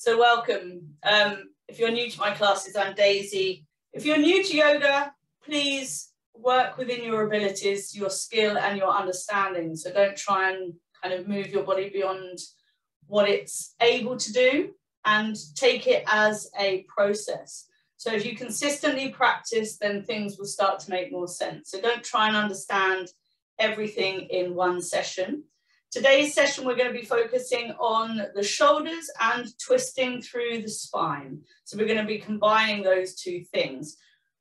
So welcome. If you're new to my classes, I'm Daisy. If you're new to yoga, please work within your abilities, your skill and your understanding. So don't try and kind of move your body beyond what it's able to do, and take it as a process. So if you consistently practice, then things will start to make more sense. So don't try and understand everything in one session. Today's session, we're going to be focusing on the shoulders and twisting through the spine. So we're going to be combining those two things.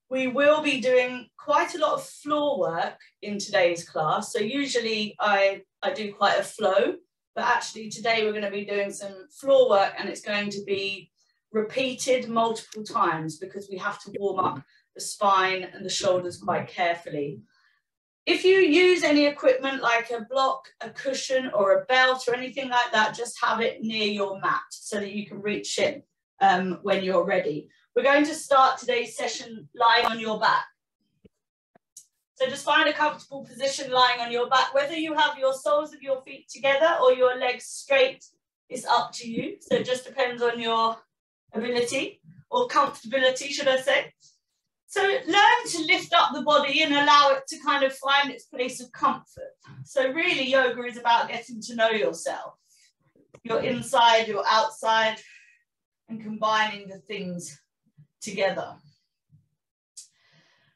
We will be doing quite a lot of floor work in today's class. So usually I do quite a flow, but actually today we're going to be doing some floor work, and it's going to be repeated multiple times because we have to warm up the spine and the shoulders quite carefully. If you use any equipment like a block, a cushion or a belt or anything like that, just have it near your mat so that you can reach it when you're ready. We're going to start today's session lying on your back. So just find a comfortable position lying on your back. Whether you have your soles of your feet together or your legs straight is up to you. So it just depends on your ability or comfortability, should I say. So learn to lift up the body and allow it to kind of find its place of comfort. So really yoga is about getting to know yourself, your inside, your outside, and combining the things together.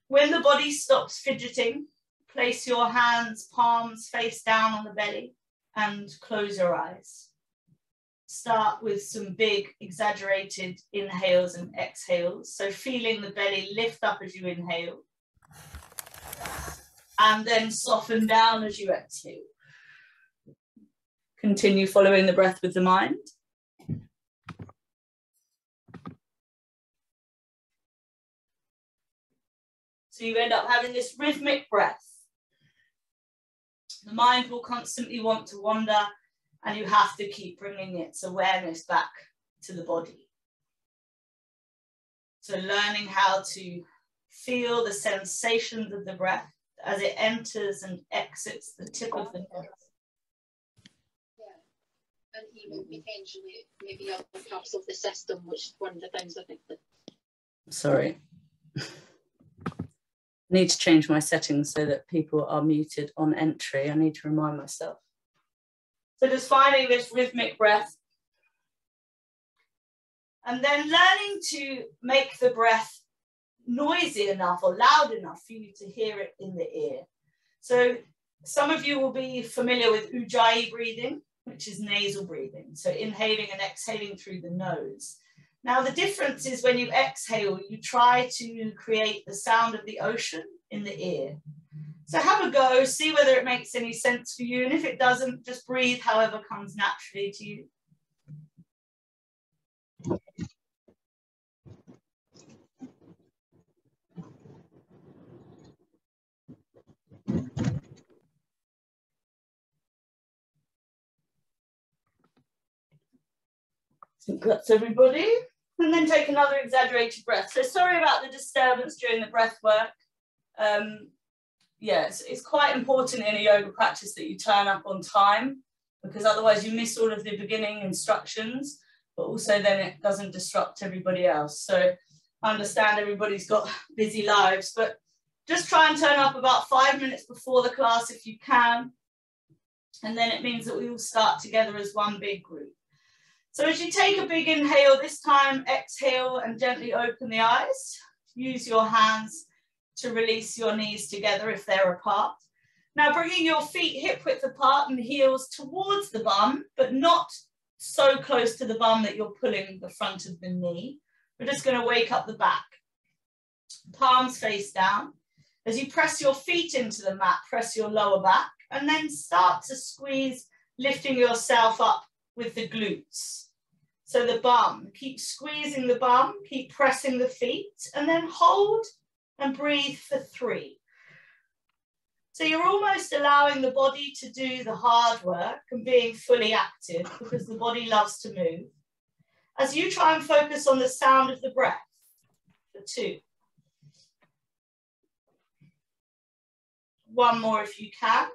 When the body stops fidgeting, place your hands, palms face down on the belly and close your eyes. Start with some big exaggerated inhales and exhales. So feeling the belly lift up as you inhale and then soften down as you exhale. Continue following the breath with the mind. So you end up having this rhythmic breath. The mind will constantly want to wander, and you have to keep bringing its awareness back to the body. So learning how to feel the sensations of the breath as it enters and exits the tip of the nose. Yeah, and even potentially maybe other parts of the system, which is one of the things I think that... Sorry. I need to change my settings so that people are muted on entry. I need to remind myself. So just finding this rhythmic breath. And then learning to make the breath noisy enough or loud enough for you to hear it in the ear. So some of you will be familiar with Ujjayi breathing, which is nasal breathing. So inhaling and exhaling through the nose. Now the difference is when you exhale, you try to create the sound of the ocean in the ear. So have a go, see whether it makes any sense for you. And if it doesn't, just breathe however comes naturally to you. I think that's everybody. And then take another exaggerated breath. So sorry about the disturbance during the breath work. Yes, it's quite important in a yoga practice that you turn up on time, because otherwise you miss all of the beginning instructions, but also then it doesn't disrupt everybody else. So I understand everybody's got busy lives, but just try and turn up about 5 minutes before the class if you can. And then it means that we all start together as one big group. So as you take a big inhale, this time exhale and gently open the eyes. Use your hands to release your knees together if they're apart. Now bringing your feet hip width apart and heels towards the bum, but not so close to the bum that you're pulling the front of the knee. We're just going to wake up the back. Palms face down. As you press your feet into the mat, press your lower back and then start to squeeze, lifting yourself up with the glutes. So the bum, keep squeezing the bum, keep pressing the feet, and then hold and breathe for 3. So you're almost allowing the body to do the hard work and being fully active, because the body loves to move. As you try and focus on the sound of the breath for 2. 1 more if you can.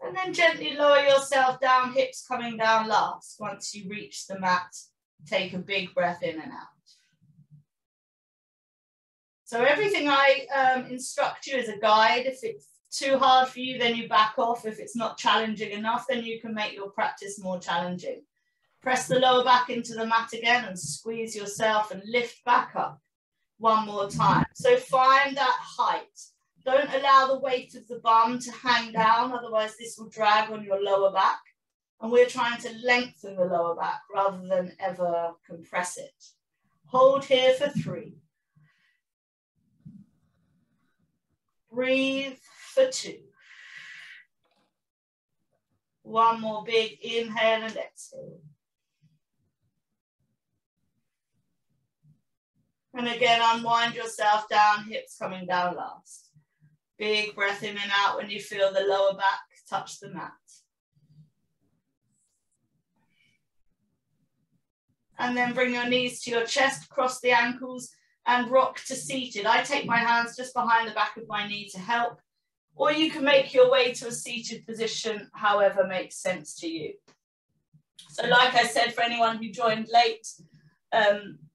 And then gently lower yourself down, hips coming down last. Once you reach the mat, take a big breath in and out. So everything I instruct you is a guide. If it's too hard for you, then you back off. If it's not challenging enough, then you can make your practice more challenging. Press the lower back into the mat again and squeeze yourself and lift back up one more time. So find that height. Don't allow the weight of the bum to hang down, otherwise this will drag on your lower back. And we're trying to lengthen the lower back rather than ever compress it. Hold here for 3. Breathe for 2. One more big inhale and exhale. And again, unwind yourself down, hips coming down last. Big breath in and out when you feel the lower back touch the mat. And then bring your knees to your chest, cross the ankles and rock to seated. I take my hands just behind the back of my knee to help, or you can make your way to a seated position, however makes sense to you. So like I said, for anyone who joined late,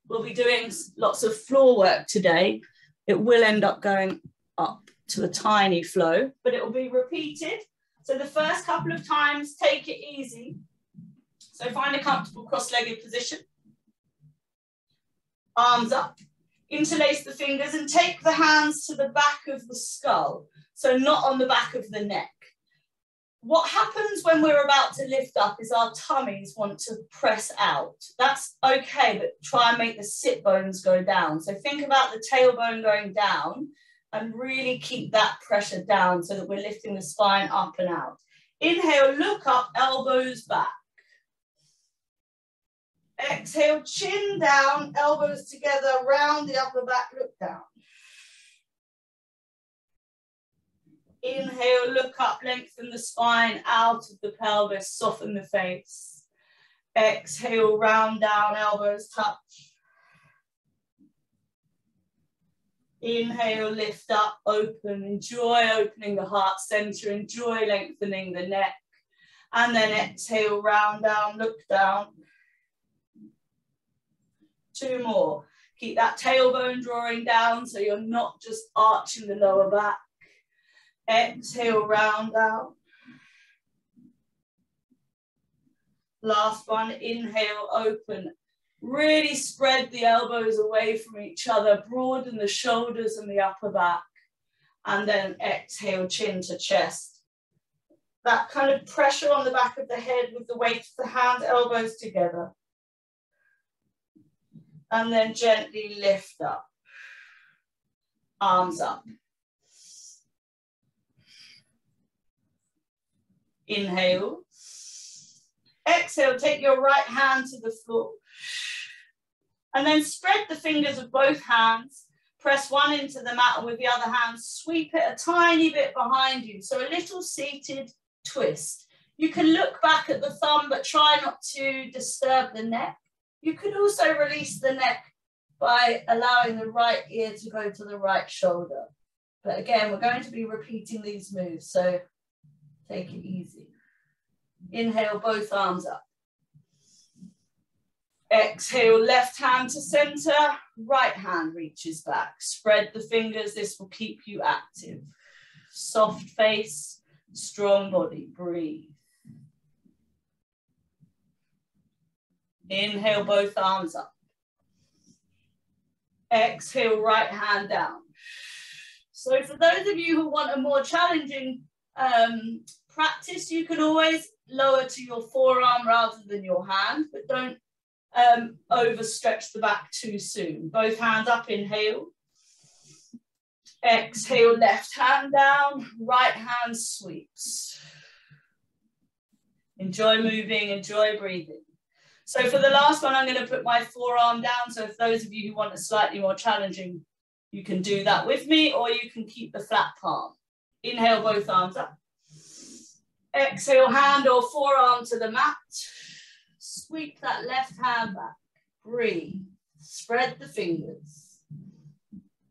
we'll be doing lots of floor work today. It will end up going up to a tiny flow, but it will be repeated. So the first couple of times, take it easy. So find a comfortable cross-legged position. Arms up. Interlace the fingers and take the hands to the back of the skull. So not on the back of the neck. What happens when we're about to lift up is our tummies want to press out. That's okay, but try and make the sit bones go down. So think about the tailbone going down and really keep that pressure down so that we're lifting the spine up and out. Inhale, look up, elbows back. Exhale, chin down, elbows together, round the upper back, look down. Inhale, look up, lengthen the spine out of the pelvis, soften the face. Exhale, round down, elbows touch. Inhale, lift up, open. Enjoy opening the heart center, enjoy lengthening the neck. And then exhale, round down, look down. 2 more. Keep that tailbone drawing down so you're not just arching the lower back. Exhale, round down. Last one, inhale, open. Really spread the elbows away from each other, broaden the shoulders and the upper back. And then exhale, chin to chest. That kind of pressure on the back of the head with the weight of the hand, elbows together. And then gently lift up. Arms up. Inhale. Exhale, take your right hand to the floor. And then spread the fingers of both hands. Press one into the mat and with the other hand, sweep it a tiny bit behind you. So a little seated twist. You can look back at the thumb, but try not to disturb the neck. You could also release the neck by allowing the right ear to go to the right shoulder. But again, we're going to be repeating these moves, so take it easy. Inhale, both arms up. Exhale, left hand to center, right hand reaches back. Spread the fingers, this will keep you active. Soft face, strong body, breathe. Inhale, both arms up. Exhale, right hand down. So for those of you who want a more challenging practice, you can always lower to your forearm rather than your hand, but don't overstretch the back too soon. Both hands up, inhale. Exhale, left hand down, right hand sweeps. Enjoy moving, enjoy breathing. So for the last one, I'm going to put my forearm down. So if those of you who want a slightly more challenging, you can do that with me, or you can keep the flat palm. Inhale, both arms up. Exhale, hand or forearm to the mat. Sweep that left hand back. Breathe. Spread the fingers.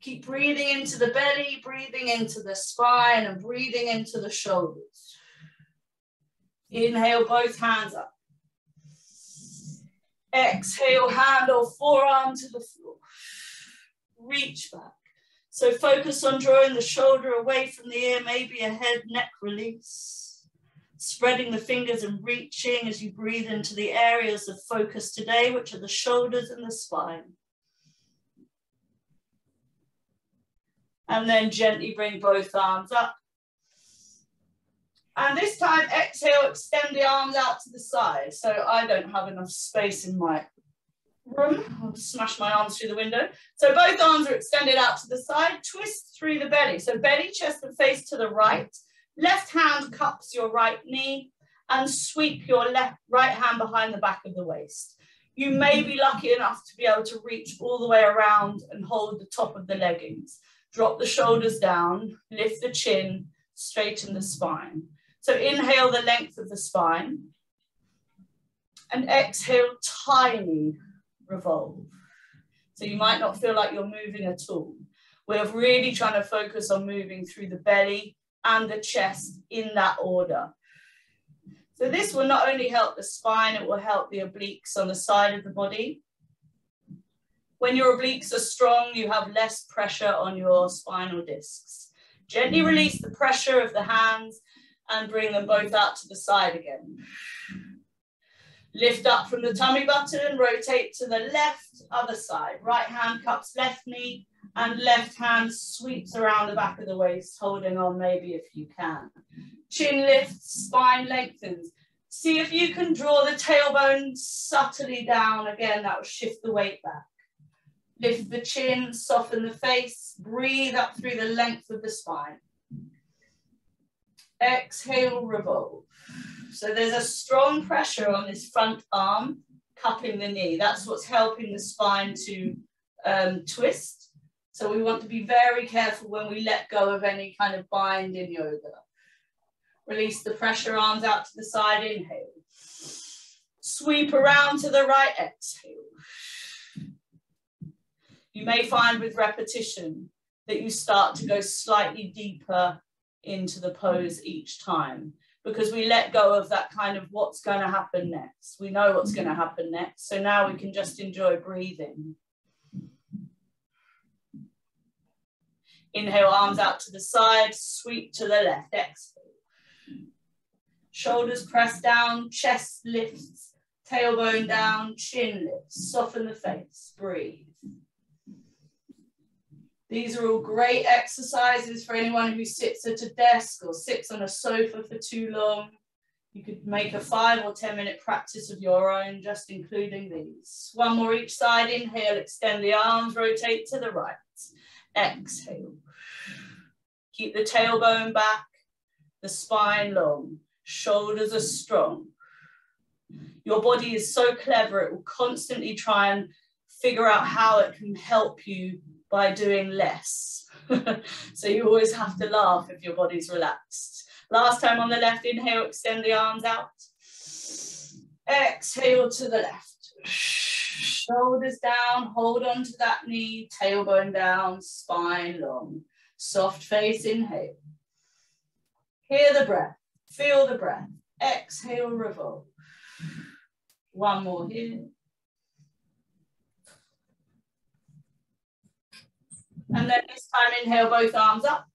Keep breathing into the belly, breathing into the spine, and breathing into the shoulders. Inhale, both hands up. Exhale, hand or forearm to the floor. Reach back. So focus on drawing the shoulder away from the ear, maybe a head, neck release. Spreading the fingers and reaching as you breathe into the areas of focus today, which are the shoulders and the spine. And then gently bring both arms up. And this time, exhale, extend the arms out to the side. So I don't have enough space in my room. I'll smash my arms through the window. So both arms are extended out to the side. Twist through the belly. So belly, chest and face to the right. Left hand cups your right knee and sweep your right hand behind the back of the waist. You may be lucky enough to be able to reach all the way around and hold the top of the leggings. Drop the shoulders down, lift the chin, straighten the spine. So inhale the length of the spine and exhale, tiny revolve. So you might not feel like you're moving at all. We're really trying to focus on moving through the belly and the chest in that order. So this will not only help the spine, it will help the obliques on the side of the body. When your obliques are strong, you have less pressure on your spinal discs. Gently release the pressure of the hands and bring them both out to the side again. Lift up from the tummy button, rotate to the left, other side. Right hand cups left knee and left hand sweeps around the back of the waist, holding on maybe if you can. Chin lifts, spine lengthens. See if you can draw the tailbone subtly down. Again, that will shift the weight back. Lift the chin, soften the face, breathe up through the length of the spine. Exhale, revolve. So there's a strong pressure on this front arm, cupping the knee. That's what's helping the spine to twist. So we want to be very careful when we let go of any kind of bind in yoga. Release the pressure, arms out to the side, inhale. Sweep around to the right, exhale. You may find with repetition that you start to go slightly deeper into the pose each time because we let go of that kind of what's going to happen next. We know what's going to happen next. So now we can just enjoy breathing. Inhale, arms out to the side, sweep to the left, exhale. Shoulders press down, chest lifts, tailbone down, chin lifts, soften the face, breathe. These are all great exercises for anyone who sits at a desk or sits on a sofa for too long. You could make a 5 or 10 minute practice of your own, just including these. One more each side, inhale, extend the arms, rotate to the right. Exhale. Keep the tailbone back, the spine long, shoulders are strong. Your body is so clever, it will constantly try and figure out how it can help you by doing less. So you always have to laugh if your body's relaxed. Last time on the left, inhale, extend the arms out. Exhale to the left. Shoulders down, hold on to that knee, tailbone down, spine long. Soft face, inhale. Hear the breath, feel the breath. Exhale, revolve. One more here. And then this time, inhale, both arms up.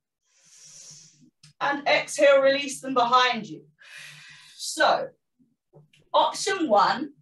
And exhale, release them behind you. So, option 1,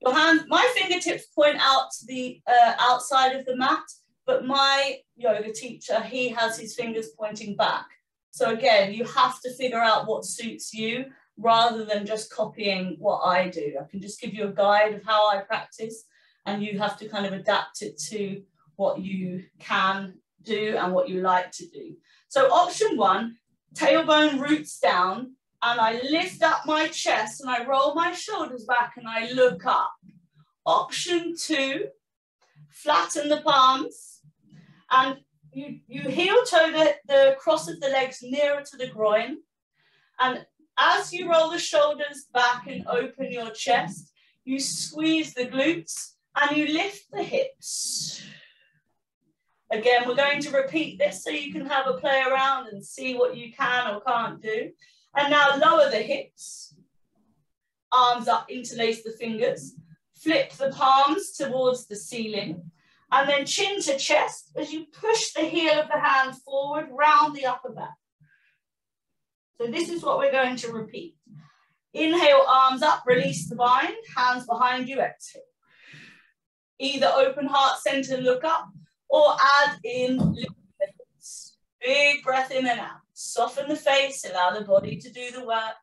your hands, my fingertips point out to the outside of the mat, but my yoga teacher, he has his fingers pointing back. So again, you have to figure out what suits you rather than just copying what I do. I can just give you a guide of how I practice, and you have to kind of adapt it to what you can do and what you like to do. So option 1, tailbone roots down, and I lift up my chest and I roll my shoulders back and I look up. Option 2, flatten the palms and you heel toe the cross of the legs nearer to the groin. And as you roll the shoulders back and open your chest, you squeeze the glutes and you lift the hips. Again, we're going to repeat this so you can have a play around and see what you can or can't do. And now lower the hips, arms up, interlace the fingers, flip the palms towards the ceiling, and then chin to chest as you push the heel of the hand forward, round the upper back. So this is what we're going to repeat. Inhale, arms up, release the bind, hands behind you, exhale. Either open heart center, look up, or add in, lift the hips. Big breath in and out. Soften the face, allow the body to do the work.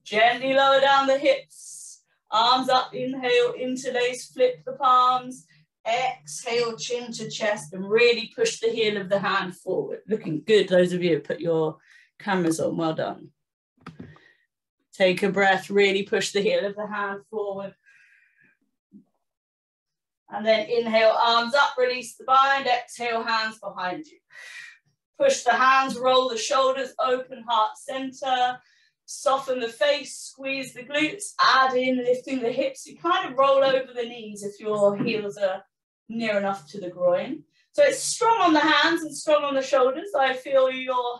Gently lower down the hips, arms up, inhale, interlace, flip the palms, exhale, chin to chest, and really push the heel of the hand forward. Looking good, those of you who put your cameras on, well done. Take a breath, really push the heel of the hand forward. And then inhale, arms up, release the bind, exhale, hands behind you. Push the hands, roll the shoulders, open heart center, soften the face, squeeze the glutes, add in, lifting the hips. You kind of roll over the knees if your heels are near enough to the groin. So it's strong on the hands and strong on the shoulders. I feel your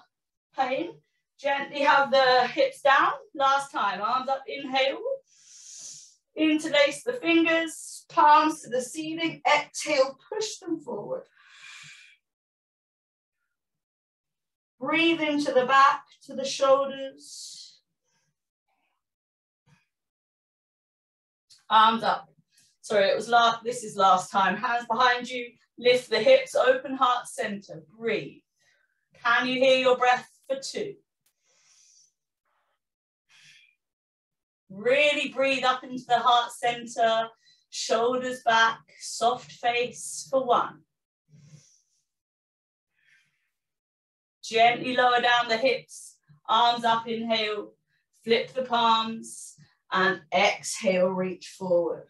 pain. Gently have the hips down. Last time, arms up, inhale. Interlace the fingers, palms to the ceiling. Exhale, push them forward. Breathe into the back, to the shoulders. Arms up. Sorry, it was last. This is last time. Hands behind you. Lift the hips, open heart center. Breathe. Can you hear your breath for 2? Really breathe up into the heart center, shoulders back, soft face for 1. Gently lower down the hips, arms up, inhale, flip the palms, and exhale, reach forward.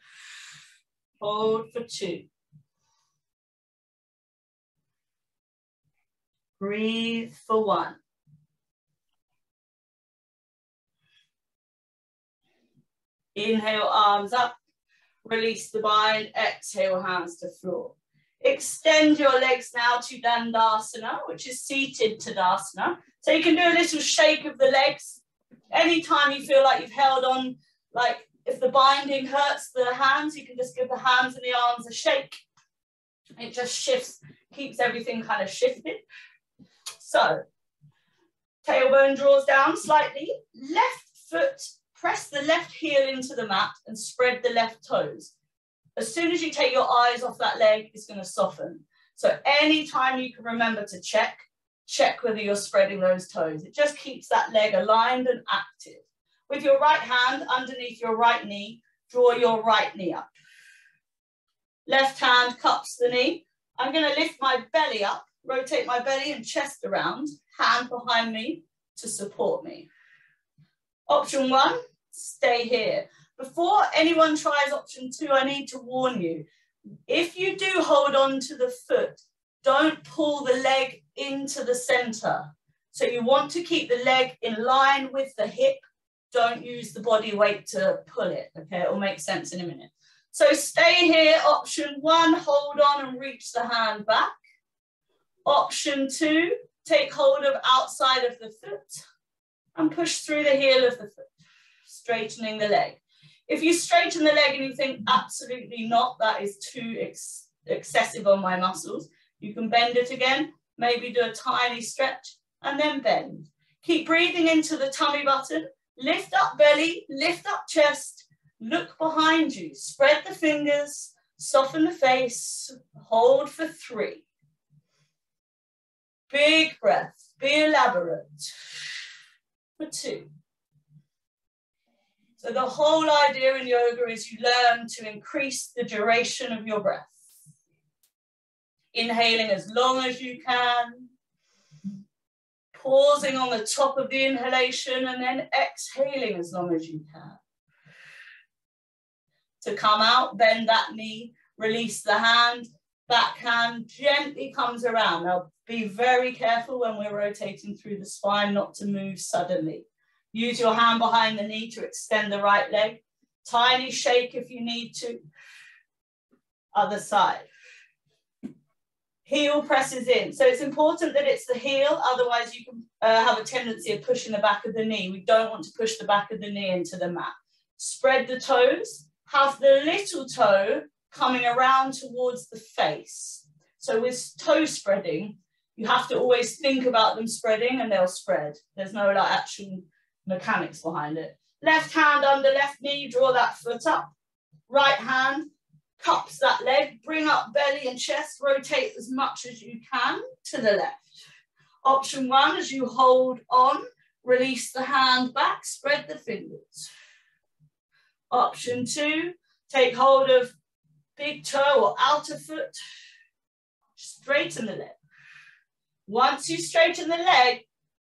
Hold for 2. Breathe for 1. Inhale, arms up, release the bind, exhale, hands to floor. Extend your legs now to Dandasana, which is seated Tadasana. So you can do a little shake of the legs. Anytime you feel like you've held on, like if the binding hurts the hands, you can just give the hands and the arms a shake. It just shifts, keeps everything kind of shifted. So, tailbone draws down slightly, left foot, press the left heel into the mat and spread the left toes. As soon as you take your eyes off that leg, it's going to soften. So anytime you can remember to check whether you're spreading those toes. It just keeps that leg aligned and active. With your right hand underneath your right knee, draw your right knee up. Left hand cups the knee. I'm going to lift my belly up, rotate my belly and chest around, hand behind me to support me. Option 1, stay here. Before anyone tries option 2, I need to warn you. If you do hold on to the foot, don't pull the leg into the center. So you want to keep the leg in line with the hip. Don't use the body weight to pull it, okay? It will make sense in a minute. So stay here. Option 1, hold on and reach the hand back. Option 2, take hold of outside of the foot and push through the heel of the foot, straightening the leg. If you straighten the leg and you think absolutely not, that is too excessive on my muscles, you can bend it again, maybe do a tiny stretch and then bend. Keep breathing into the tummy button, lift up belly, lift up chest, look behind you, spread the fingers, soften the face, hold for 3. Big breath, be elaborate. For 2. So the whole idea in yoga is you learn to increase the duration of your breath. Inhaling as long as you can. Pausing on the top of the inhalation and then exhaling as long as you can. To come out, bend that knee, release the hand, back hand gently comes around. Now be very careful when we're rotating through the spine not to move suddenly. Use your hand behind the knee to extend the right leg. Tiny shake if you need to. Other side. Heel presses in. So it's important that it's the heel, otherwise you can have a tendency of pushing the back of the knee. We don't want to push the back of the knee into the mat. Spread the toes, have the little toe coming around towards the face. So with toe spreading, you have to always think about them spreading and they'll spread. There's no like actual mechanics behind it. Left hand under left knee, draw that foot up. Right hand cups that leg, bring up belly and chest, rotate as much as you can to the left. Option one, as you hold on, release the hand back, spread the fingers. Option two, take hold of big toe or outer foot, straighten the leg. Once you straighten the leg,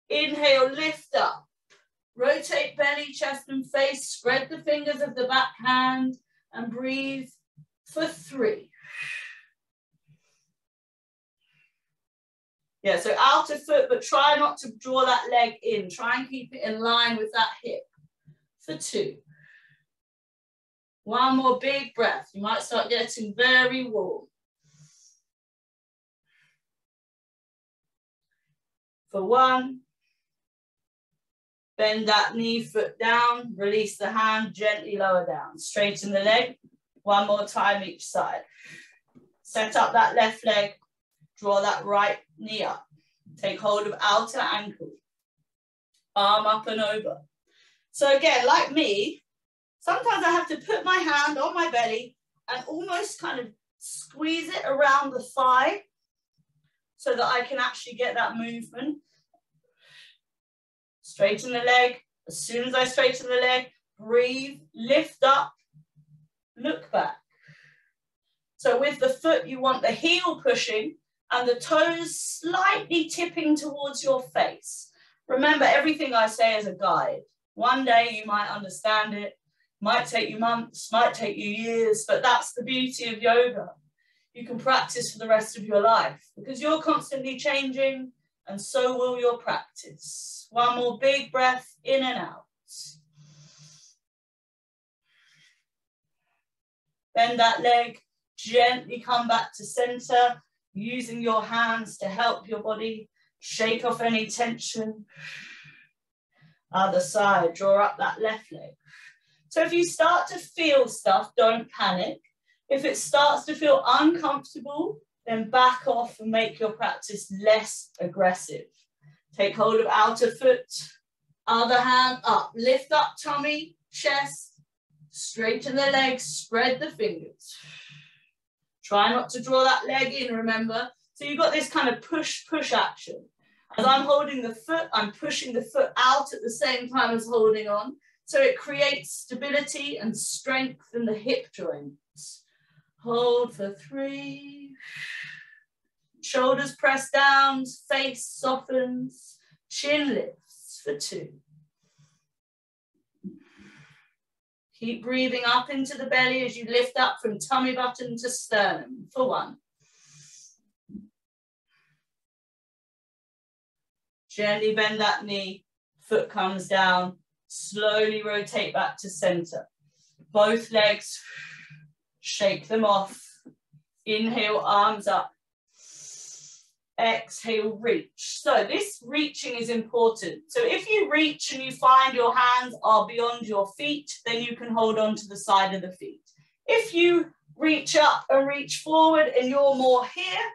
inhale, lift up. Rotate belly, chest and face, spread the fingers of the back hand and breathe for 3. Yeah, so outer foot, but try not to draw that leg in. Try and keep it in line with that hip for 2. One more big breath. You might start getting very warm. For 1. Bend that knee, foot down, release the hand, gently lower down. Straighten the leg. 1 more time each side. Set up that left leg, draw that right knee up. Take hold of outer ankle. Arm up and over. So again, like me, sometimes I have to put my hand on my belly and almost kind of squeeze it around the thigh so that I can actually get that movement. Straighten the leg. As soon as I straighten the leg, breathe, lift up, look back. So with the foot, you want the heel pushing and the toes slightly tipping towards your face. Remember, everything I say is a guide. One day you might understand it, might take you months, might take you years, but that's the beauty of yoga. You can practice for the rest of your life because you're constantly changing and so will your practice. 1 more big breath in and out. Bend that leg, gently come back to center, using your hands to help your body shake off any tension. Other side, draw up that left leg. So if you start to feel stuff, don't panic. If it starts to feel uncomfortable, then back off and make your practice less aggressive. Take hold of outer foot, other hand up, lift up tummy, chest, straighten the legs, spread the fingers. Try not to draw that leg in, remember. So you've got this kind of push action. As I'm holding the foot, I'm pushing the foot out at the same time as holding on. So it creates stability and strength in the hip joints. Hold for 3. Shoulders press down, face softens, chin lifts for 2. Keep breathing up into the belly as you lift up from tummy button to sternum for 1. Gently bend that knee, foot comes down, slowly rotate back to center. Both legs, shake them off. Inhale, arms up. Exhale, reach. So this reaching is important. So if you reach and you find your hands are beyond your feet, then you can hold on to the side of the feet. If you reach up and reach forward and you're more here,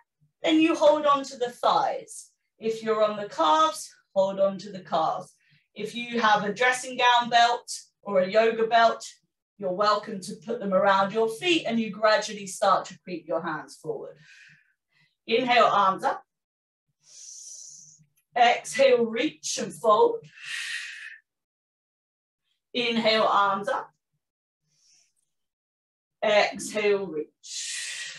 then you hold on to the thighs. If you're on the calves, hold on to the calves. If you have a dressing gown belt or a yoga belt, you're welcome to put them around your feet and you gradually start to creep your hands forward. Inhale, arms up. Exhale, reach and fold. Inhale, arms up. Exhale, reach.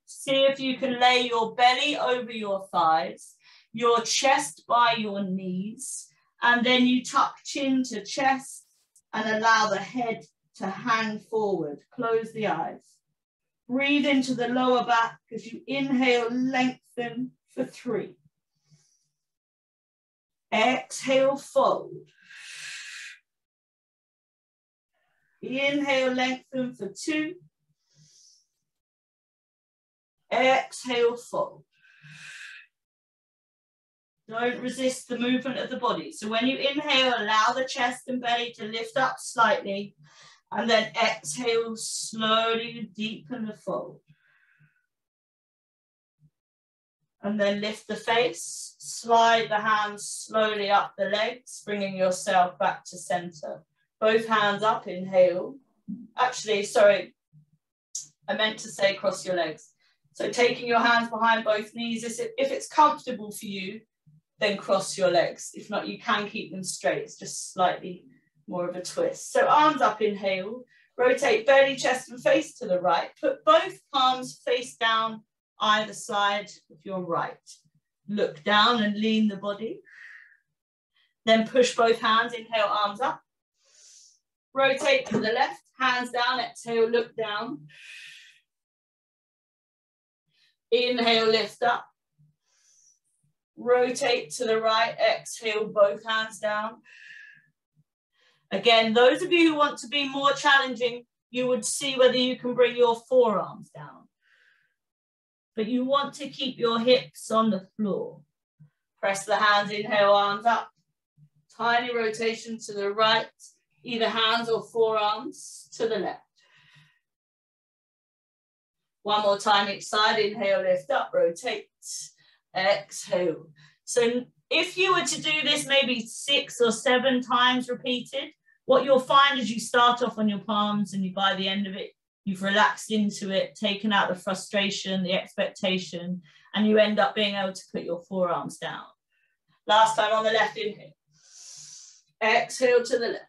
See if you can lay your belly over your thighs, your chest by your knees, and then you tuck chin to chest and allow the head to hang forward. Close the eyes. Breathe into the lower back as you inhale, lengthen for 3. Exhale, fold. Inhale, lengthen for 2. Exhale, fold. Don't resist the movement of the body. So when you inhale, allow the chest and belly to lift up slightly, and then exhale, slowly deepen the fold. And then lift the face, slide the hands slowly up the legs, bringing yourself back to center. Both hands up, inhale. Actually, sorry, I meant to say cross your legs. So taking your hands behind both knees, if it's comfortable for you, then cross your legs. If not, you can keep them straight. It's just slightly more of a twist. So arms up, inhale. Rotate belly, chest and face to the right. Put both palms face down either side of your right. Look down and lean the body. Then push both hands, inhale, arms up. Rotate to the left, hands down, exhale, look down. Inhale, lift up. Rotate to the right, exhale, both hands down. Again, those of you who want to be more challenging, you would see whether you can bring your forearms down. But you want to keep your hips on the floor. Press the hands, inhale, arms up. Tiny rotation to the right, either hands or forearms to the left. One more time each side, inhale, lift up, rotate, exhale. So if you were to do this maybe 6 or 7 times repeated, what you'll find is you start off on your palms and by the end of it, you've relaxed into it, taken out the frustration, the expectation, and you end up being able to put your forearms down. Last time on the left, inhale. Exhale to the left.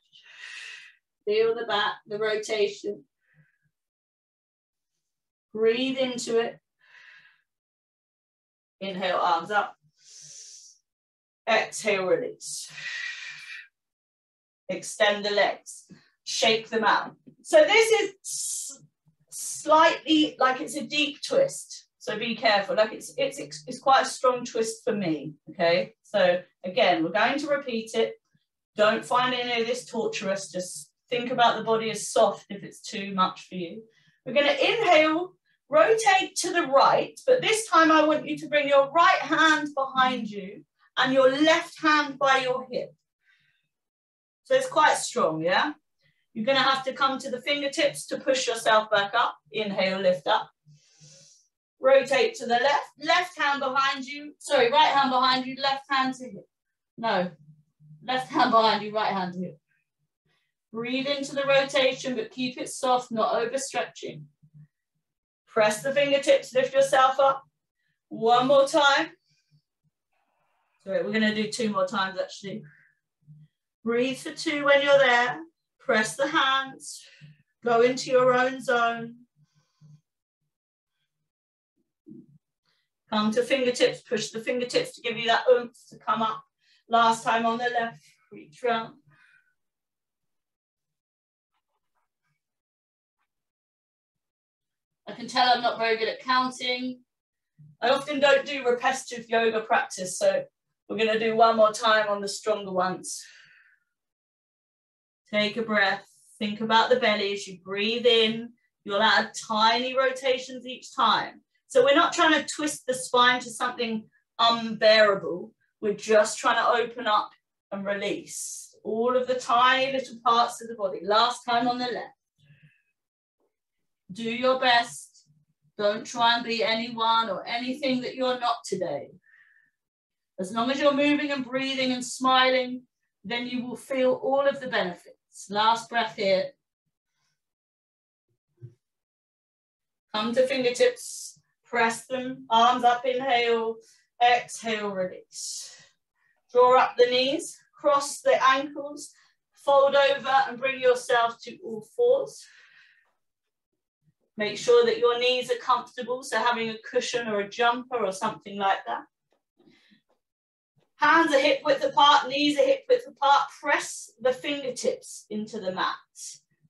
Feel the back, the rotation. Breathe into it. Inhale, arms up. Exhale, release. Extend the legs. Shake them out. So this is slightly like it's a deep twist. So be careful. Like it's quite a strong twist for me. Okay. So again, we're going to repeat it. Don't find any of this torturous. Just think about the body as soft if it's too much for you. We're going to inhale, rotate to the right, but this time I want you to bring your right hand behind you and your left hand by your hip. So it's quite strong, yeah? You're going to have to come to the fingertips to push yourself back up. Inhale, lift up. Rotate to the left. Left hand behind you. Sorry, right hand behind you, left hand to hip. No, left hand behind you, right hand to hip. Breathe into the rotation, but keep it soft, not overstretching. Press the fingertips, lift yourself up. One more time. Sorry, we're going to do 2 more times actually. Breathe for 2 when you're there. Press the hands. Go into your own zone. Come to fingertips. Push the fingertips to give you that oomph to come up. Last time on the left. Reach round. I can tell I'm not very good at counting. I often don't do repetitive yoga practice, so we're going to do 1 more time on the stronger ones. Take a breath. Think about the belly as you breathe in. You'll add tiny rotations each time. So we're not trying to twist the spine to something unbearable. We're just trying to open up and release all of the tiny little parts of the body. Last time on the left. Do your best. Don't try and be anyone or anything that you're not today. As long as you're moving and breathing and smiling, then you will feel all of the benefits. Last breath here. Come to fingertips, press them, arms up, inhale, exhale, release. Draw up the knees, cross the ankles, fold over and bring yourself to all fours. Make sure that your knees are comfortable, so having a cushion or a jumper or something like that. Hands are hip width apart, knees are hip width apart. Press the fingertips into the mat.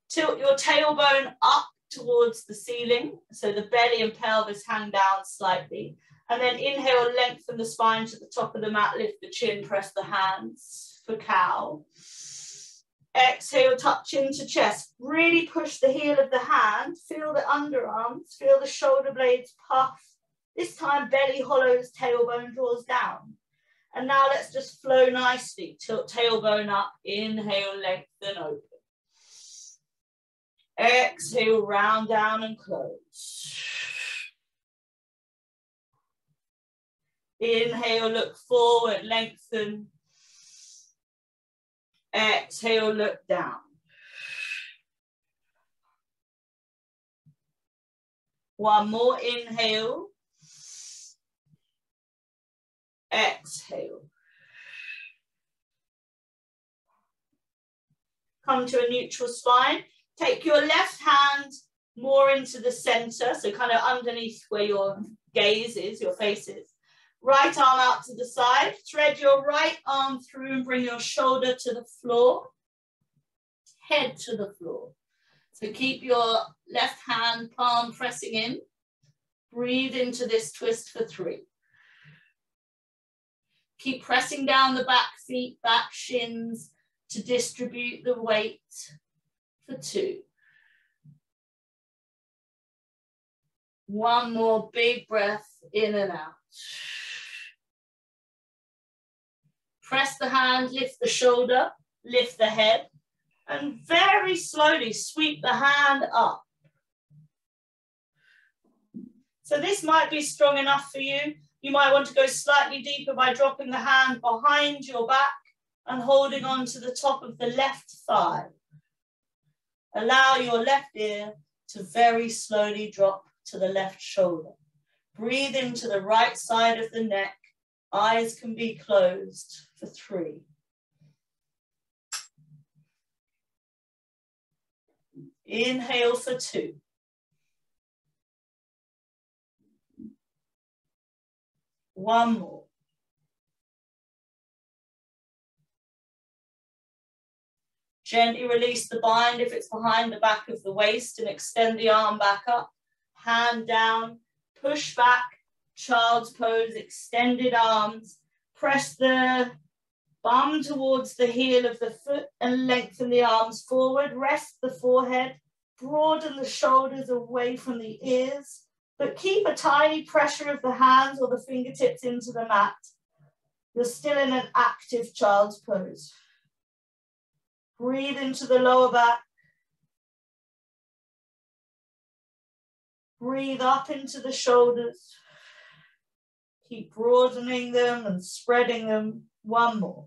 Tilt your tailbone up towards the ceiling, so the belly and pelvis hang down slightly. And then inhale, lengthen the spine to the top of the mat, lift the chin, press the hands for cow. Exhale, touch into chest. Really push the heel of the hand. Feel the underarms, feel the shoulder blades puff. This time belly hollows, tailbone draws down. And now let's just flow nicely. Tilt tailbone up, inhale, lengthen, open. Exhale, round down and close. Inhale, look forward, lengthen. Exhale, look down. One more inhale. Exhale. Come to a neutral spine. Take your left hand more into the center, so kind of underneath where your gaze is, your face is. Right arm out to the side. Thread your right arm through and bring your shoulder to the floor. Head to the floor. So keep your left hand palm pressing in. Breathe into this twist for 3. Keep pressing down the back feet, back shins to distribute the weight for 2. One more big breath in and out. Press the hand, lift the shoulder, lift the head, and very slowly sweep the hand up. So this might be strong enough for you. You might want to go slightly deeper by dropping the hand behind your back and holding on to the top of the left thigh. Allow your left ear to very slowly drop to the left shoulder. Breathe into the right side of the neck. Eyes can be closed for 3. Inhale for 2. One more. Gently release the bind if it's behind the back of the waist and extend the arm back up. Hand down, push back, child's pose, extended arms. Press the bum towards the heel of the foot and lengthen the arms forward. Rest the forehead, broaden the shoulders away from the ears, but keep a tiny pressure of the hands or the fingertips into the mat. You're still in an active child's pose. Breathe into the lower back. Breathe up into the shoulders. Keep broadening them and spreading them. One more.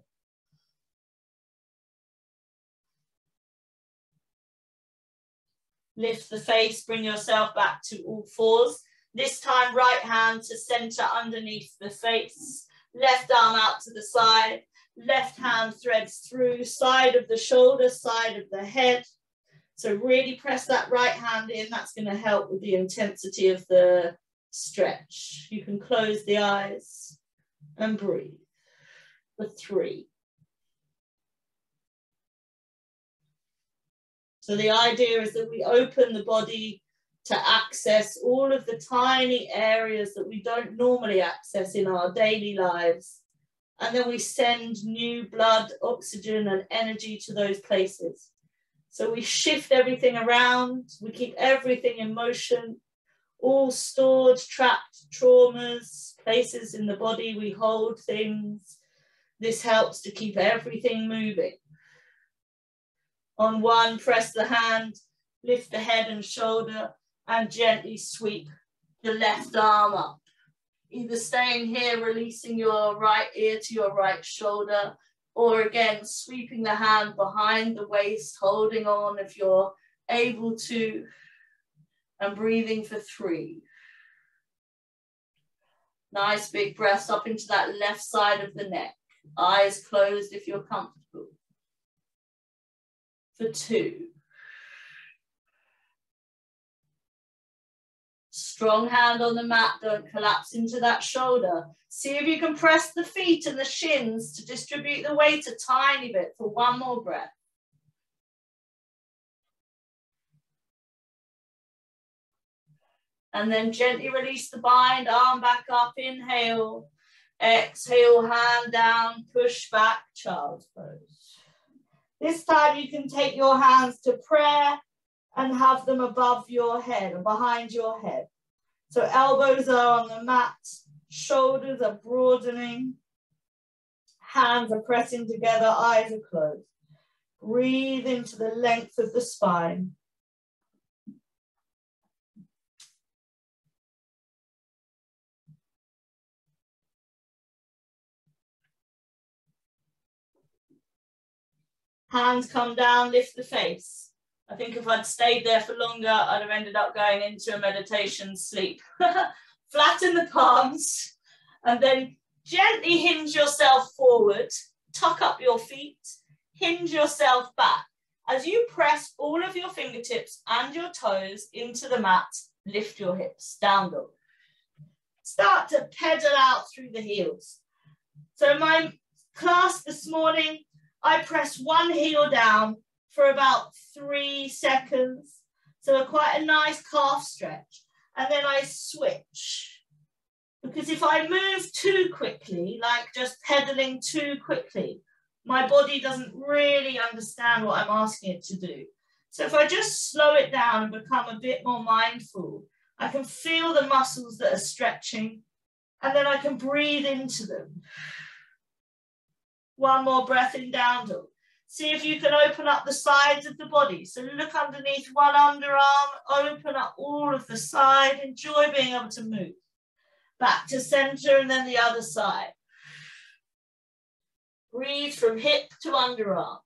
Lift the face, bring yourself back to all fours. This time, right hand to center underneath the face. Left arm out to the side. Left hand threads through, side of the shoulder, side of the head. So really press that right hand in. That's going to help with the intensity of the stretch. You can close the eyes and breathe for 3. So the idea is that we open the body to access all of the tiny areas that we don't normally access in our daily lives. And then we send new blood, oxygen, and energy to those places. So we shift everything around, we keep everything in motion, all stored, trapped traumas, places in the body we hold things. This helps to keep everything moving. On 1, press the hand, lift the head and shoulder, and gently sweep the left arm up. Either staying here, releasing your right ear to your right shoulder, or again, sweeping the hand behind the waist, holding on if you're able to, and breathing for 3. Nice big breaths up into that left side of the neck. Eyes closed if you're comfortable. For 2. Strong hand on the mat, don't collapse into that shoulder. See if you can press the feet and the shins to distribute the weight a tiny bit for 1 more breath. And then gently release the bind, arm back up, inhale. Exhale, hand down, push back, child's pose. This time you can take your hands to prayer and have them above your head or behind your head. So elbows are on the mat, shoulders are broadening, Hands are pressing together, eyes are closed. Breathe into the length of the spine. Hands come down, lift the face. I think if I'd stayed there for longer, I'd have ended up going into a meditation sleep. Flatten the palms and then gently hinge yourself forward. Tuck up your feet, hinge yourself back. As you press all of your fingertips and your toes into the mat, lift your hips, down dog. Start to pedal out through the heels. So in my class this morning, I press one heel down for about 3 seconds. So quite a nice calf stretch. And then I switch. Because if I move too quickly, like just pedaling too quickly, my body doesn't really understand what I'm asking it to do. So if I just slow it down and become a bit more mindful, I can feel the muscles that are stretching, and then I can breathe into them. One more breath in down dog. See if you can open up the sides of the body. So look underneath one underarm, open up all of the side, enjoy being able to move. Back to center and then the other side. Breathe from hip to underarm.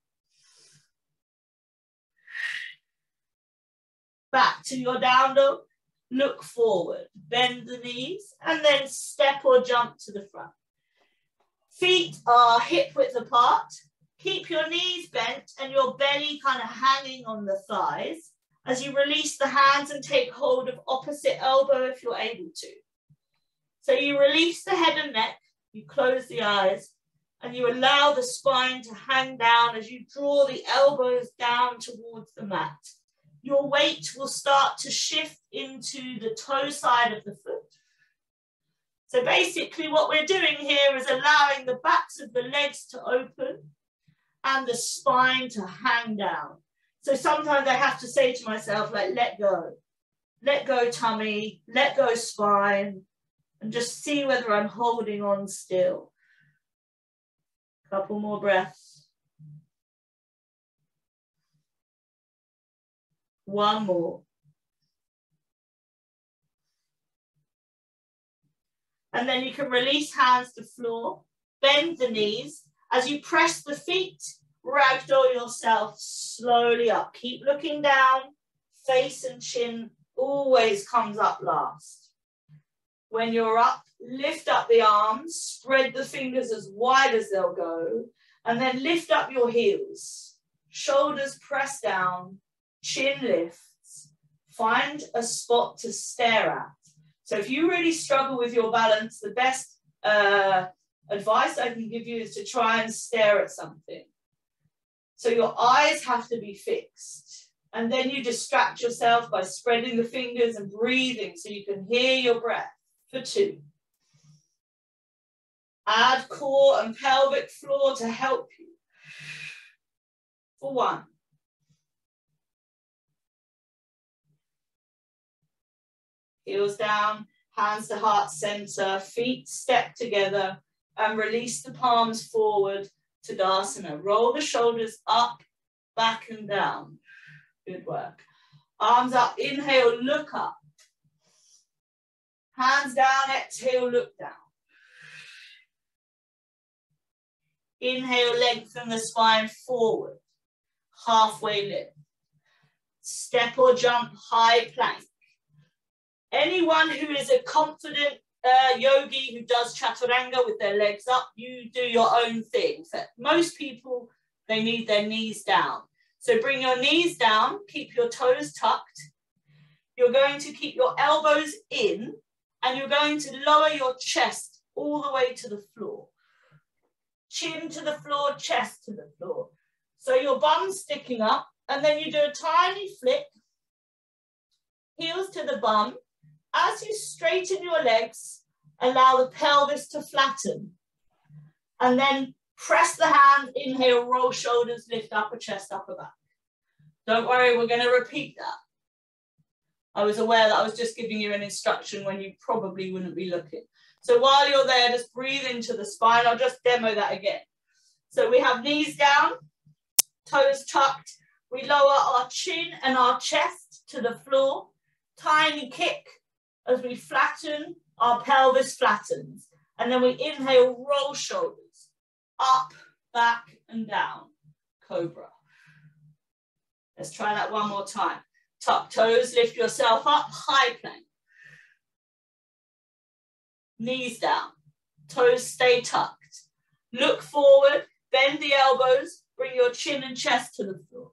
Back to your down dog. Look forward, bend the knees, and then step or jump to the front. Feet are hip width apart. Keep your knees bent and your belly kind of hanging on the thighs as you release the hands and take hold of opposite elbow if you're able to. So you release the head and neck, you close the eyes, and you allow the spine to hang down as you draw the elbows down towards the mat. Your weight will start to shift into the toe side of the foot. So basically what we're doing here is allowing the backs of the legs to open and the spine to hang down. So sometimes I have to say to myself, like, let go tummy, let go spine, and just see whether I'm holding on still. Couple more breaths. One more. And then you can release hands to floor, bend the knees. As you press the feet, ragdoll yourself slowly up. Keep looking down, face and chin always comes up last. When you're up, lift up the arms, spread the fingers as wide as they'll go, and then lift up your heels. Shoulders press down, chin lifts. Find a spot to stare at. So if you really struggle with your balance, the best advice I can give you is to try and stare at something. So your eyes have to be fixed. And then you distract yourself by spreading the fingers and breathing so you can hear your breath for 2. Add core and pelvic floor to help you for 1. Heels down, hands to heart center, feet step together and release the palms forward to Tadasana. Roll the shoulders up, back and down. Good work. Arms up, inhale, look up. Hands down, exhale, look down. Inhale, lengthen the spine forward. Halfway lift. Step or jump, high plank. Anyone who is a confident yogi who does chaturanga with their legs up, you do your own thing. For most people, they need their knees down. So bring your knees down, keep your toes tucked. You're going to keep your elbows in and you're going to lower your chest all the way to the floor. Chin to the floor, chest to the floor. So your bum's sticking up and then you do a tiny flick, heels to the bum. As you straighten your legs, allow the pelvis to flatten. And then press the hand, inhale, roll shoulders, lift upper chest, upper back. Don't worry, we're going to repeat that. I was aware that I was just giving you an instruction when you probably wouldn't be looking. So while you're there, just breathe into the spine. I'll just demo that again. So we have knees down, toes tucked. We lower our chin and our chest to the floor. Tiny kick as we flatten, our pelvis flattens. And then we inhale, roll shoulders, up, back, and down. Cobra. Let's try that one more time. Tuck toes, lift yourself up, high plank. Knees down, toes stay tucked. Look forward, bend the elbows, bring your chin and chest to the floor.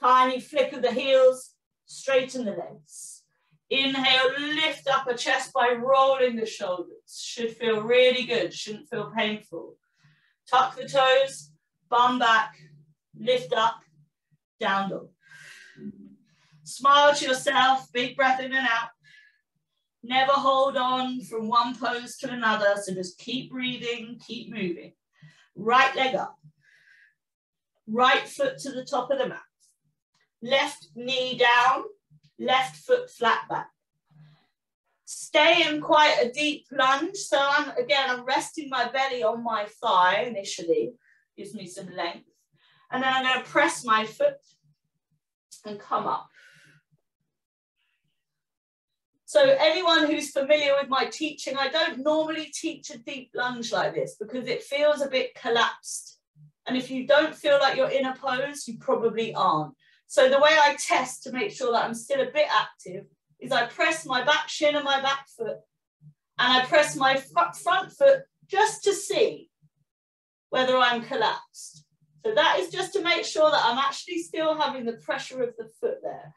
Tiny flick of the heels, straighten the legs. Inhale, lift upper chest by rolling the shoulders. Should feel really good, shouldn't feel painful. Tuck the toes, bum back, lift up, down dog. Smile to yourself, big breath in and out. Never hold on from one pose to another, so just keep breathing, keep moving. Right leg up. Right foot to the top of the mat. Left knee down, left foot flat back. Stay in quite a deep lunge. So I'm resting my belly on my thigh initially, gives me some length. And then I'm going to press my foot and come up. So anyone who's familiar with my teaching, I don't normally teach a deep lunge like this because it feels a bit collapsed. And if you don't feel like you're in a pose, you probably aren't. So the way I test to make sure that I'm still a bit active is I press my back shin and my back foot, and I press my front foot just to see whether I'm collapsed. So that is just to make sure that I'm actually still having the pressure of the foot there.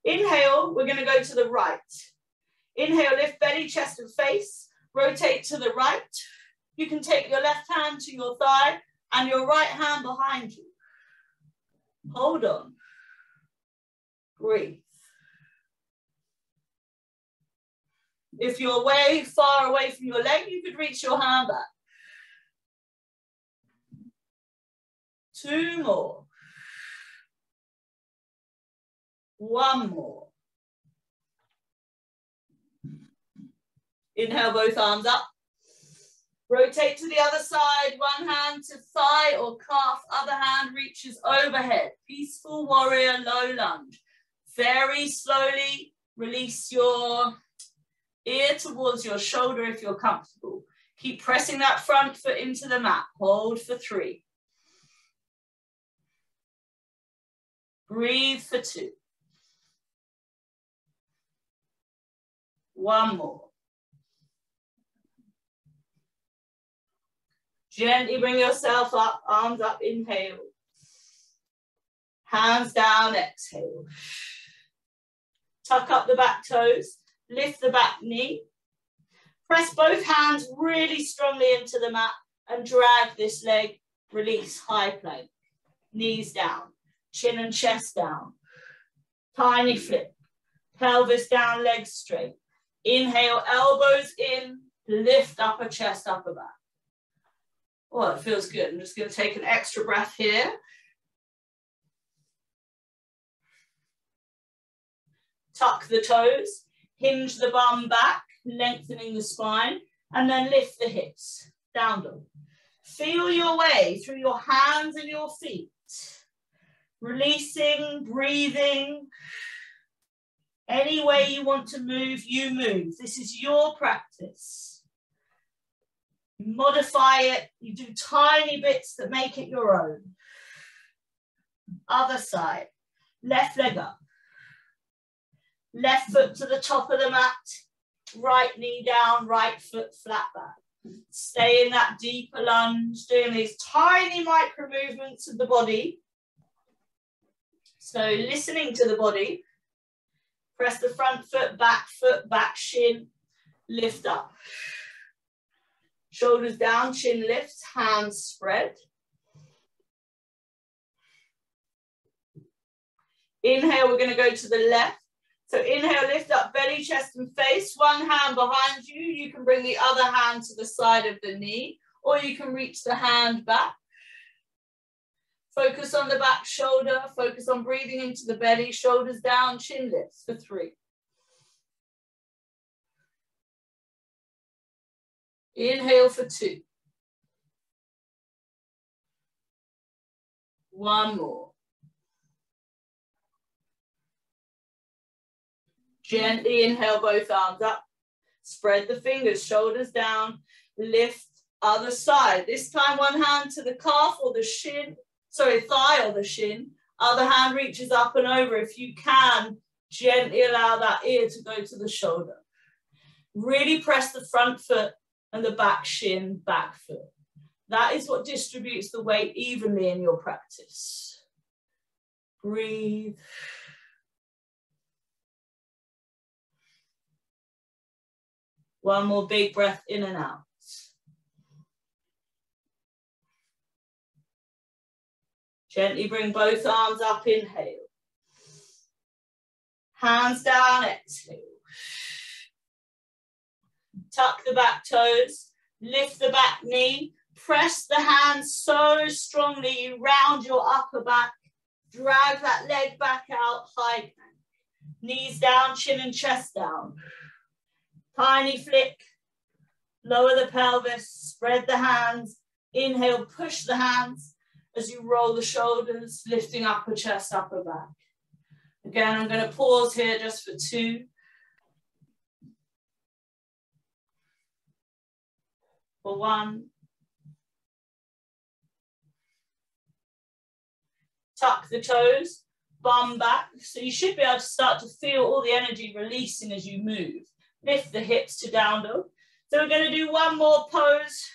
Inhale, we're going to go to the right. Inhale, lift belly, chest and face. Rotate to the right. You can take your left hand to your thigh and your right hand behind you. Hold on. Breathe. If you're way far away from your leg, you could reach your hand back. 2 more. 1 more. Inhale, both arms up. Rotate to the other side, one hand to thigh or calf, other hand reaches overhead. Peaceful warrior, low lunge. Very slowly release your ear towards your shoulder if you're comfortable. Keep pressing that front foot into the mat. Hold for 3. Breathe for 2. 1 more. Gently bring yourself up, arms up, inhale. Hands down, exhale. Tuck up the back toes, lift the back knee. Press both hands really strongly into the mat and drag this leg, release, high plank. Knees down, chin and chest down. Tiny flip, pelvis down, legs straight. Inhale, elbows in, lift upper chest, upper back. Oh, it feels good. I'm just going to take an extra breath here. Tuck the toes, hinge the bum back, lengthening the spine, and then lift the hips, down dog. Feel your way through your hands and your feet. Releasing, breathing. Any way you want to move, you move. This is your practice. You modify it, you do tiny bits that make it your own. Other side, left leg up. Left foot to the top of the mat, right knee down, right foot flat back. Stay in that deeper lunge, doing these tiny micro movements of the body. So listening to the body, press the front foot, back shin, lift up. Shoulders down, chin lifts, hands spread. Inhale, we're going to go to the left. So inhale, lift up belly, chest and face. One hand behind you. You can bring the other hand to the side of the knee, or you can reach the hand back. Focus on the back shoulder. Focus on breathing into the belly, shoulders down, chin lifts for 3. Inhale for 2. One more. Gently inhale both arms up. Spread the fingers, shoulders down. Lift other side. This time one hand to the calf or the shin. Sorry, thigh or the shin. Other hand reaches up and over. If you can, gently allow that ear to go to the shoulder. Really press the front foot and the back shin, back foot. That is what distributes the weight evenly in your practice. Breathe. One more big breath in and out. Gently bring both arms up, inhale. Hands down, exhale. Tuck the back toes, lift the back knee, press the hands so strongly you round your upper back, drag that leg back out, high plank. Knees down, chin and chest down. Tiny flick, lower the pelvis, spread the hands, inhale, push the hands as you roll the shoulders, lifting upper chest, upper back. Again, I'm going to pause here just for 2. For 1. Tuck the toes, bum back. So you should be able to start to feel all the energy releasing as you move. Lift the hips to down dog. So we're going to do one more pose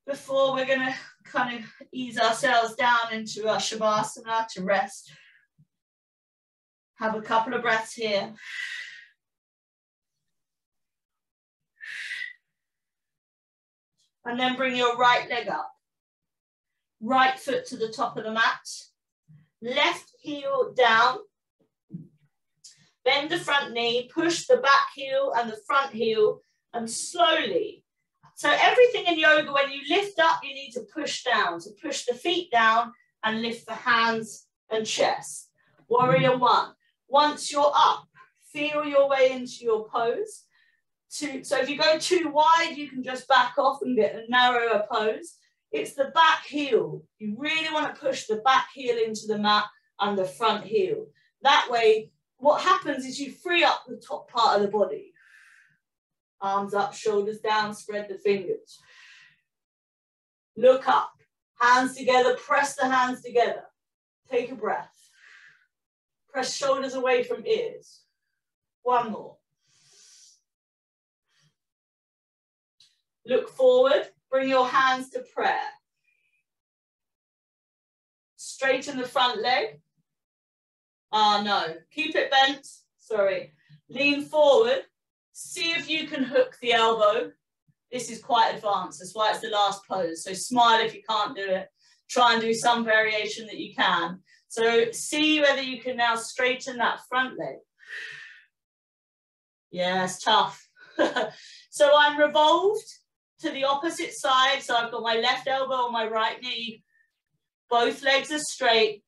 before we're going to kind of ease ourselves down into our Shavasana to rest. Have a couple of breaths here. And then bring your right leg up. Right foot to the top of the mat. Left heel down. Bend the front knee, push the back heel and the front heel, and slowly. So everything in yoga, when you lift up, you need to push down. So push the feet down and lift the hands and chest. Warrior 1. Once you're up, feel your way into your pose. So if you go too wide, you can just back off and get a narrower pose. It's the back heel. You really want to push the back heel into the mat and the front heel. That way, what happens is you free up the top part of the body. Arms up, shoulders down, spread the fingers. Look up, hands together, press the hands together. Take a breath. Press shoulders away from ears. One more. Look forward, bring your hands to prayer. Straighten the front leg. No, keep it bent, sorry. Lean forward, see if you can hook the elbow. This is quite advanced, that's why it's the last pose. So smile if you can't do it. Try and do some variation that you can. So see whether you can now straighten that front leg. Yeah, it's tough. So I'm revolved to the opposite side. So I've got my left elbow on my right knee. Both legs are straight.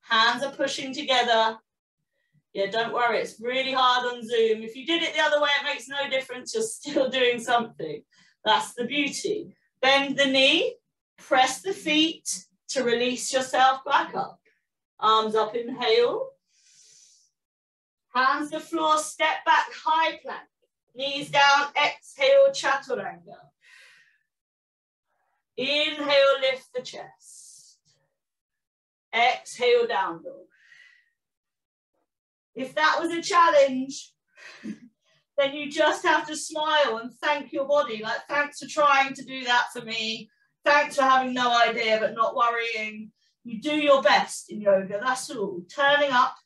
Hands are pushing together. Yeah, don't worry, it's really hard on Zoom. If you did it the other way, it makes no difference. You're still doing something. That's the beauty. Bend the knee, press the feet to release yourself back up. Arms up, inhale. Hands to the floor, step back, high plank. Knees down, exhale, chaturanga. Inhale, lift the chest. Exhale, down dog. If that was a challenge, then you just have to smile and thank your body. Like, thanks for trying to do that for me. Thanks for having no idea but not worrying. You do your best in yoga, that's all. Turning up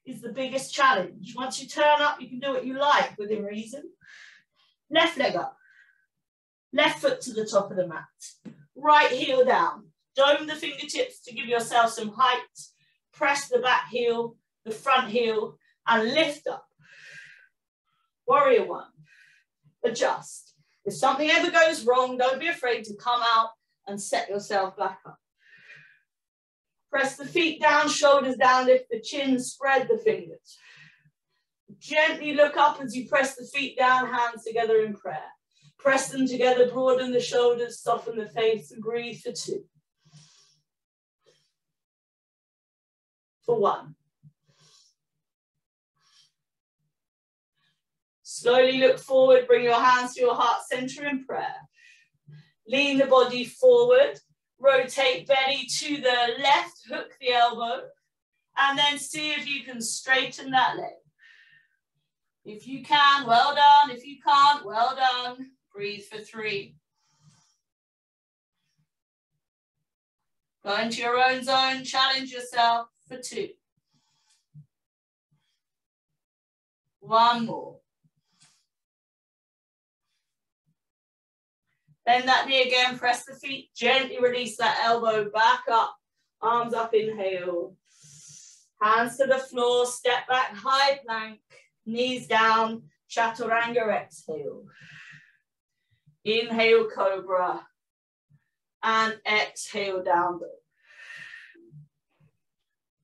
is the biggest challenge. Once you turn up, you can do what you like within reason. Left leg up. Left foot to the top of the mat. Right heel down. Dome the fingertips to give yourself some height. Press the back heel, the front heel, and lift up. Warrior 1. Adjust. If something ever goes wrong, don't be afraid to come out and set yourself back up. Press the feet down, shoulders down, lift the chin, spread the fingers. Gently look up as you press the feet down, hands together in prayer. Press them together, broaden the shoulders, soften the face, and breathe for 2. for 1. Slowly look forward, bring your hands to your heart center in prayer. Lean the body forward, rotate belly to the left, hook the elbow, and then see if you can straighten that leg. If you can, well done. If you can't, well done. Breathe for 3. Go into your own zone, challenge yourself for 2. 1 more. Bend that knee again, press the feet, gently release that elbow back up, arms up, inhale. Hands to the floor, step back, high plank, knees down, chaturanga, exhale. Inhale, cobra, and exhale, down dog.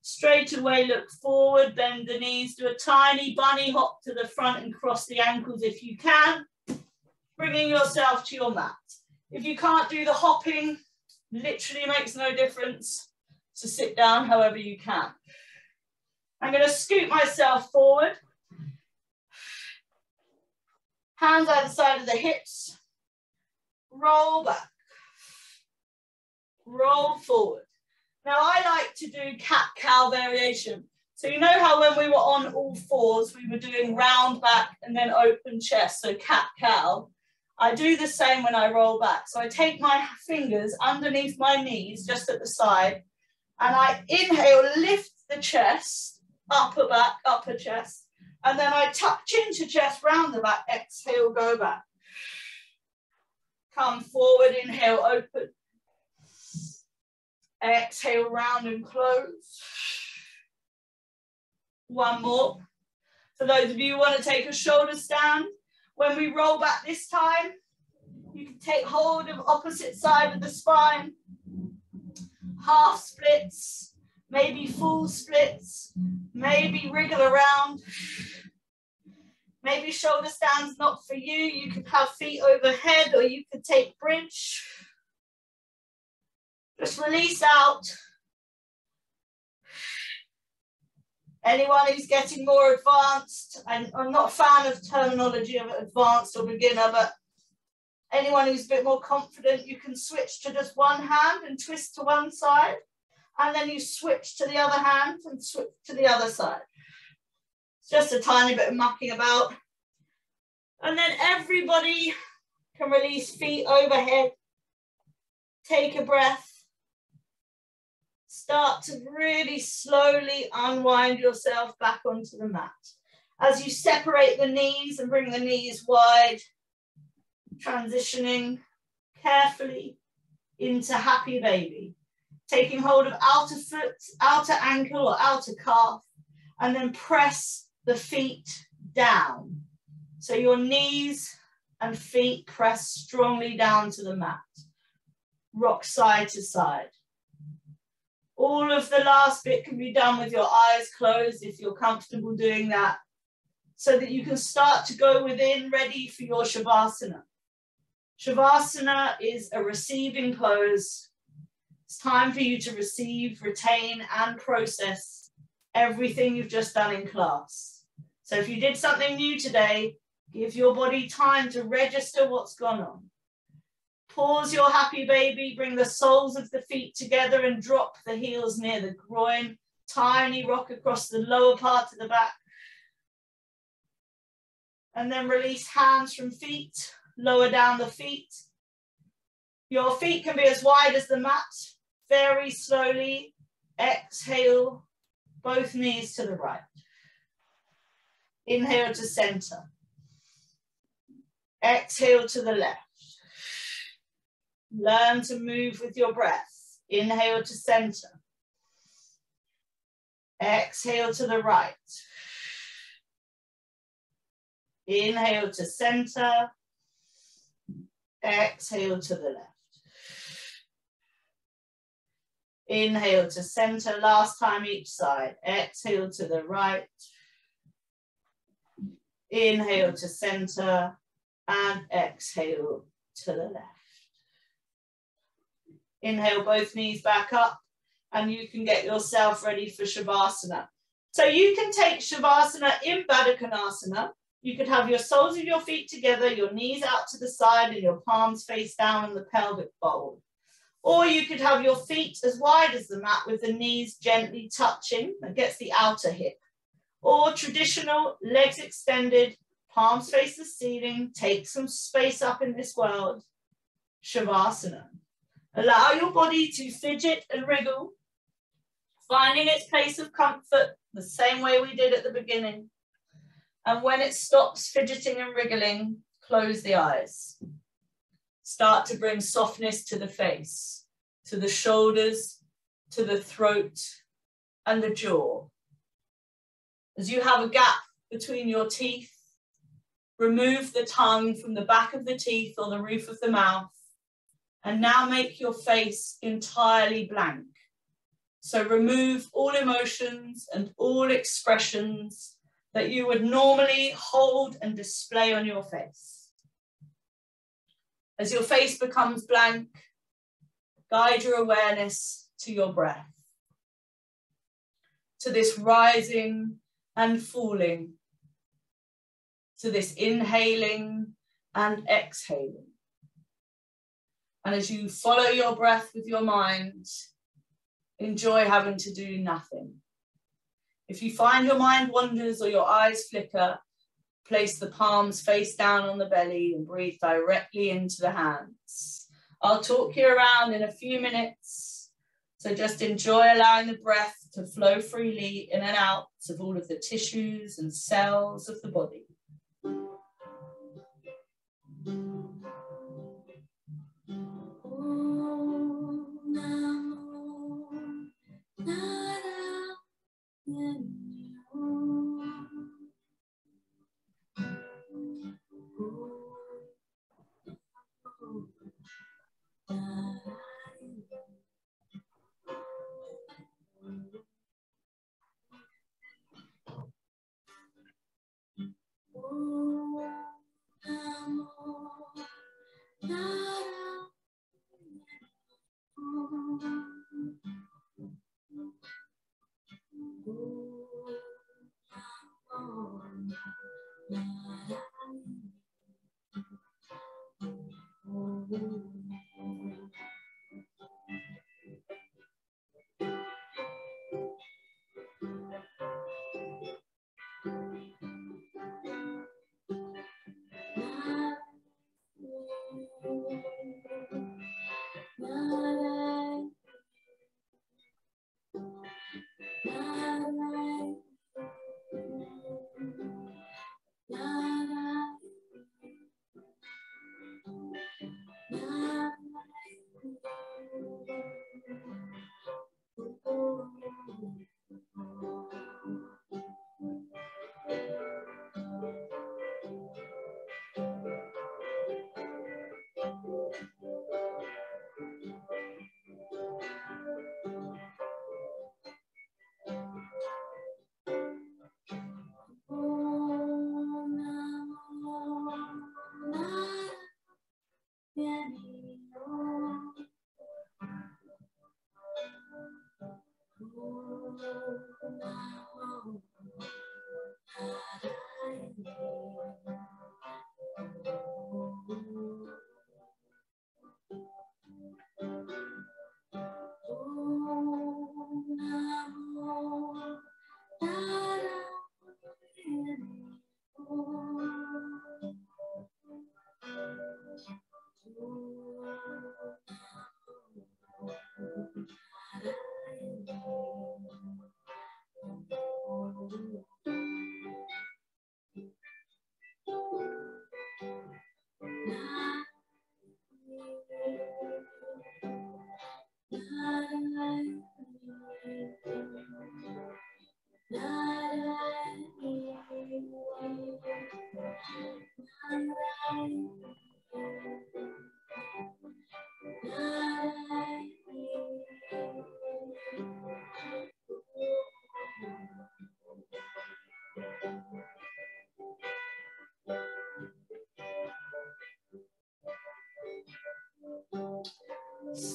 Straight away, look forward, bend the knees, do a tiny bunny hop to the front and cross the ankles if you can, bringing yourself to your mat. If you can't do the hopping, literally makes no difference, so sit down however you can. I'm going to scoot myself forward. Hands either side of the hips. Roll back. Roll forward. Now I like to do cat-cow variation. So you know how when we were on all fours, we were doing round back and then open chest, so cat-cow. I do the same when I roll back. So I take my fingers underneath my knees, just at the side, and I inhale, lift the chest, upper back, upper chest, and then I tuck chin to chest, round the back, exhale, go back. Come forward, inhale, open. Exhale, round and close. 1 more. For those of you who want to take a shoulder stand, when we roll back this time, you can take hold of opposite side of the spine. Half splits, maybe full splits, maybe wriggle around. Maybe shoulder stands not for you. You could have feet overhead or you could take bridge. Just release out. Anyone who's getting more advanced, and I'm not a fan of terminology of advanced or beginner, but anyone who's a bit more confident, you can switch to just one hand and twist to one side, and then you switch to the other hand and switch to the other side. It's just a tiny bit of mucking about. And then everybody can release feet overhead. Take a breath. Start to really slowly unwind yourself back onto the mat. As you separate the knees and bring the knees wide, transitioning carefully into happy baby. Taking hold of outer foot, outer ankle or outer calf, and then press the feet down. So your knees and feet press strongly down to the mat. Rock side to side. All of the last bit can be done with your eyes closed if you're comfortable doing that, so that you can start to go within, ready for your Shavasana. Shavasana is a receiving pose. It's time for you to receive, retain, and process everything you've just done in class. So if you did something new today, give your body time to register what's gone on. Pause your happy baby, bring the soles of the feet together and drop the heels near the groin. Tiny rock across the lower part of the back. And then release hands from feet, lower down the feet. Your feet can be as wide as the mat. Very slowly, exhale, both knees to the right. Inhale to center. Exhale to the left. Learn to move with your breath. Inhale to center. Exhale to the right. Inhale to center. Exhale to the left. Inhale to center. Last time each side. Exhale to the right. Inhale to center. And exhale to the left. Inhale, both knees back up. and you can get yourself ready for Shavasana. So you can take Shavasana in Baddha Konasana. You could have your soles of your feet together, your knees out to the side and your palms face down on the pelvic bowl. Or you could have your feet as wide as the mat with the knees gently touching against the outer hip. Or traditional, legs extended, palms face the ceiling, take some space up in this world. Shavasana. Allow your body to fidget and wriggle, finding its place of comfort the same way we did at the beginning. And when it stops fidgeting and wriggling, close the eyes. Start to bring softness to the face, to the shoulders, to the throat, and the jaw. As you have a gap between your teeth, remove the tongue from the back of the teeth or the roof of the mouth, and now make your face entirely blank. So remove all emotions and all expressions that you would normally hold and display on your face. As your face becomes blank, guide your awareness to your breath, to this rising and falling, to this inhaling and exhaling. And as you follow your breath with your mind, enjoy having to do nothing. If you find your mind wanders or your eyes flicker, place the palms face down on the belly and breathe directly into the hands. I'll talk you around in a few minutes, so just enjoy allowing the breath to flow freely in and out of all of the tissues and cells of the body.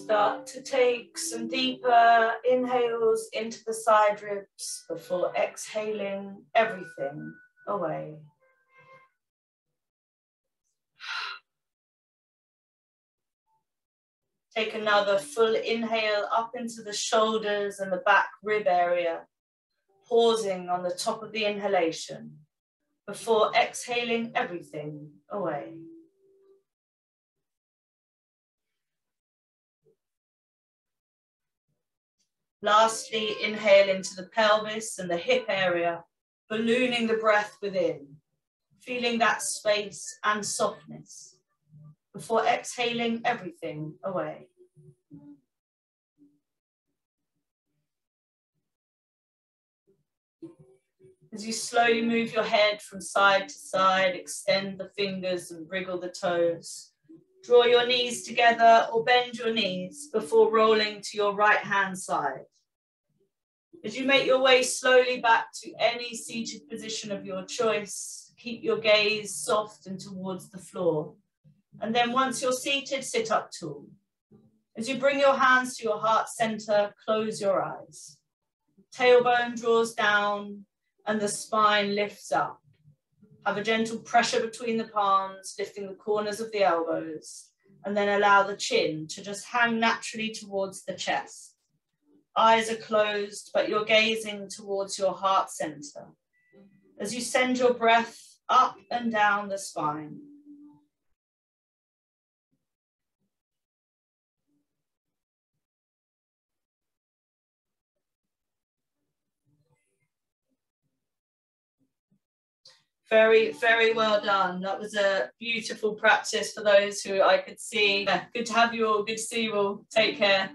Start to take some deeper inhales into the side ribs before exhaling everything away. Take another full inhale up into the shoulders and the back rib area, pausing on the top of the inhalation before exhaling everything away. Lastly, inhale into the pelvis and the hip area, ballooning the breath within, feeling that space and softness before exhaling everything away. As you slowly move your head from side to side, extend the fingers and wriggle the toes. Draw your knees together or bend your knees before rolling to your right hand side. As you make your way slowly back to any seated position of your choice, keep your gaze soft and towards the floor. And then once you're seated, sit up tall. As you bring your hands to your heart center, close your eyes. Tailbone draws down and the spine lifts up. Have a gentle pressure between the palms, lifting the corners of the elbows, and then allow the chin to just hang naturally towards the chest. Eyes are closed, but you're gazing towards your heart center as you send your breath up and down the spine. Very, very well done. That was a beautiful practice for those who I could see. Good to have you all. Good to see you all. Take care.